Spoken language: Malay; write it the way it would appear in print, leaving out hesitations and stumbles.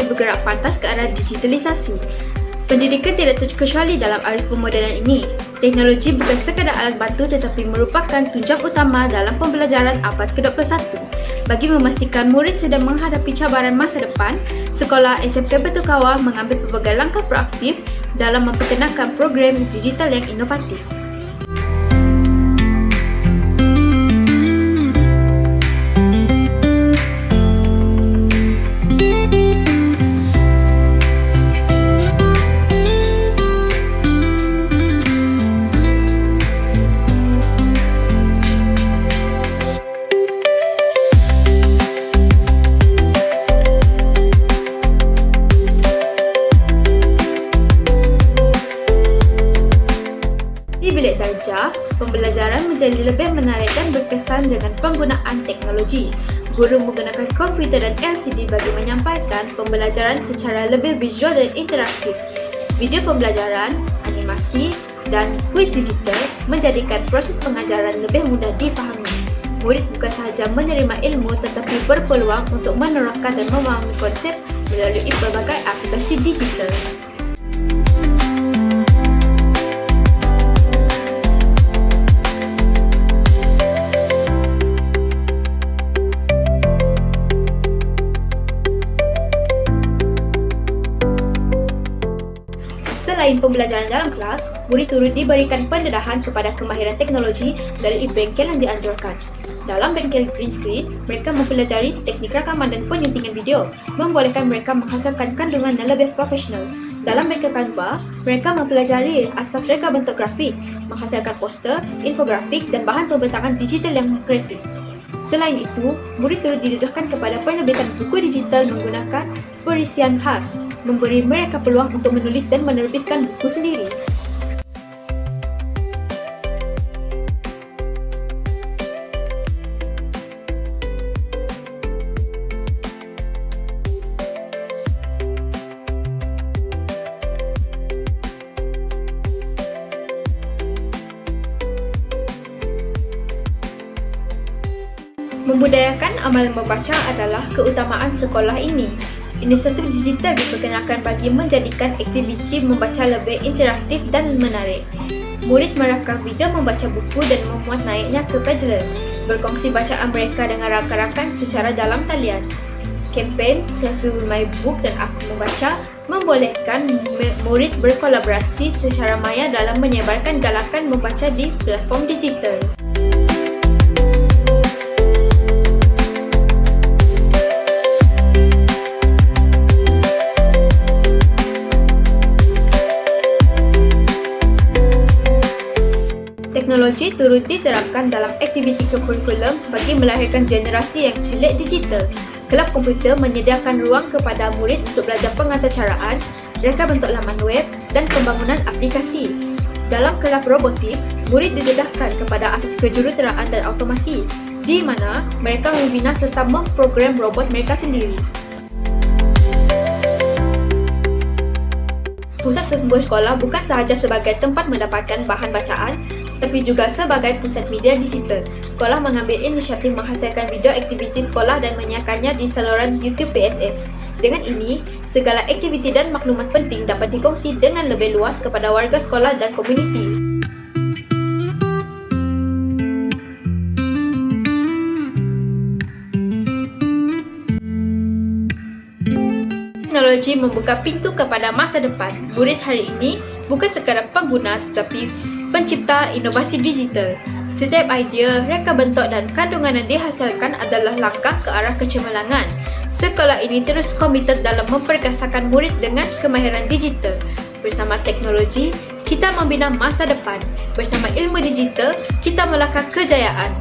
terus bergerak pantas ke arah digitalisasi. Pendidikan tidak terkecuali dalam arus pemodenan ini. Teknologi bukan sekadar alat bantu tetapi merupakan tunjang utama dalam pembelajaran abad ke-21. Bagi memastikan murid sedang menghadapi cabaran masa depan, Sekolah SMK Batu Kawah mengambil pelbagai langkah proaktif dalam memperkenalkan program digital yang inovatif. Di bilik darjah, pembelajaran menjadi lebih menarik dan berkesan dengan penggunaan teknologi. Guru menggunakan komputer dan LCD bagi menyampaikan pembelajaran secara lebih visual dan interaktif. Video pembelajaran, animasi, dan kuis digital menjadikan proses pengajaran lebih mudah difahami. Murid bukan sahaja menerima ilmu tetapi berpeluang untuk menerapkan dan memahami konsep melalui pelbagai aplikasi digital. Selain pembelajaran dalam kelas, murid turut diberikan pendedahan kepada kemahiran teknologi dari bengkel yang dianjurkan. Dalam bengkel green screen, mereka mempelajari teknik rakaman dan penyuntingan video, membolehkan mereka menghasilkan kandungan yang lebih profesional. Dalam bengkel Canva, mereka mempelajari asas reka bentuk grafik, menghasilkan poster, infografik dan bahan pembentangan digital yang kreatif. Selain itu, murid turut didedahkan kepada penerbitan buku digital menggunakan perisian khas, memberi mereka peluang untuk menulis dan menerbitkan buku sendiri. Membudayakan amal membaca adalah keutamaan sekolah ini. Inisiatif digital diperkenalkan bagi menjadikan aktiviti membaca lebih interaktif dan menarik. Murid merakam video membaca buku dan memuat naiknya ke Padlet, berkongsi bacaan mereka dengan rakan-rakan secara dalam talian. Kempen Selfie with My Book dan Aku Membaca membolehkan murid berkolaborasi secara maya dalam menyebarkan galakan membaca di platform digital. Teknologi turut diterapkan dalam aktiviti kurikulum bagi melahirkan generasi yang celik digital. Kelab komputer menyediakan ruang kepada murid untuk belajar pengaturcaraan, reka bentuk laman web dan pembangunan aplikasi. Dalam kelab robotik, murid didedahkan kepada asas kejuruteraan dan automasi, di mana mereka membina serta memprogram robot mereka sendiri. Pusat sumber sekolah bukan sahaja sebagai tempat mendapatkan bahan bacaan, tetapi juga sebagai pusat media digital. Sekolah mengambil inisiatif menghasilkan video aktiviti sekolah dan menyiarkannya di saluran YouTube PSS. Dengan ini, segala aktiviti dan maklumat penting dapat dikongsi dengan lebih luas kepada warga sekolah dan komuniti. Teknologi membuka pintu kepada masa depan. Murid hari ini bukan sekadar pengguna tetapi pencipta inovasi digital. Setiap idea, reka bentuk dan kandungan yang dihasilkan adalah langkah ke arah kecemerlangan. Sekolah ini terus komited dalam memperkasakan murid dengan kemahiran digital. Bersama teknologi, kita membina masa depan. Bersama ilmu digital, kita melangkah kejayaan.